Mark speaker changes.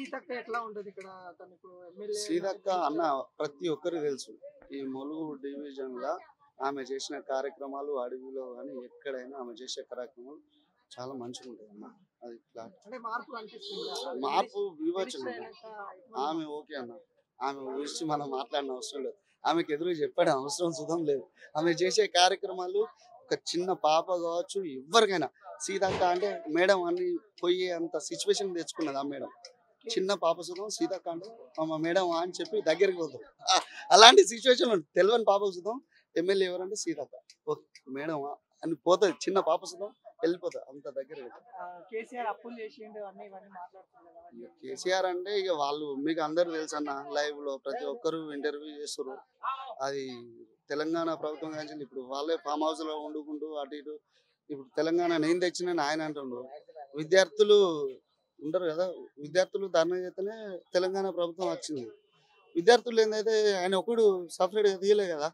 Speaker 1: సీతక్క ఎట్లా ఉంటది ఇక్కడ? తను ఇప్పుడు ఎమ్మెల్యే
Speaker 2: సీతక్క అన్న ప్రతి ఒక్కరికి తెలుసు. ఈ ములుగు డివిజన్ లా ఆమె చేసిన కార్యక్రమాలు అడవిలో కానీ ఎక్కడైనా ఆమె చేసే కార్యక్రమాలు చాలా మంచిగా ఉంటాయి అన్న. అది ఫ్లాట్
Speaker 1: అంటే మార్పు అనిపిస్తుందా?
Speaker 2: మార్పు వివచ్చన
Speaker 1: మినిస్టర్ అయినాక ఇటువంటి
Speaker 2: ఆమె ఓకే అన్న. ఆమె గురించి మనం మాట్లాడిన అవసరం లేదు. ఆమెకు ఎదురు చెప్పడం అవసరం సుతం లేదు. ఆమె చేసే కార్యక్రమాలు ఒక చిన్న పాప కావచ్చు ఎవరికైనా సీతక్క అంటే మేడం అని పోయే అంత సిచ్యువేషన్ తెచ్చుకున్నది ఆ మేడం. చిన్న పాప సుతం సీతక్క అంటే అమ్మ మేడం అని చెప్పి దగ్గరికి పోతాం. అలాంటి సిచ్యువేషన్ తెలియని పాప సుతం ఎమ్మెల్యే ఎవరంటే సీతక్క. ఓకే మేడం అని పోతుంది, చిన్న పాప సుతం వెళ్ళిపోతుంది అంత దగ్గర.
Speaker 1: కేసీఆర్ అప్పులు చేసిండు అన్ని ఇవన్నీ మాట్లాడుతున్నారు కదా
Speaker 2: ఇక కేసీఆర్ అంటే ఇక వాళ్ళు మీకు అందరు తెలుసు అన్న, లైవ్ లో ప్రతి ఒక్కరు ఇంటర్వ్యూ చేస్తారు. అది తెలంగాణ ప్రభుత్వం కానీ ఇప్పుడు వాళ్ళే ఫామ్ హౌస్ లో వండుకుంటూ అటు ఇటు. ఇప్పుడు తెలంగాణ నేను తెచ్చినని ఆయన అంటుండ్రు. విద్యార్థులు ఉంటారు కదా, విద్యార్థులు ధర్నా చేస్తేనే తెలంగాణ ప్రభుత్వం వచ్చింది. విద్యార్థులు ఏంటంటే ఆయన ఒకడు సపరేట్గా తీయలే కదా.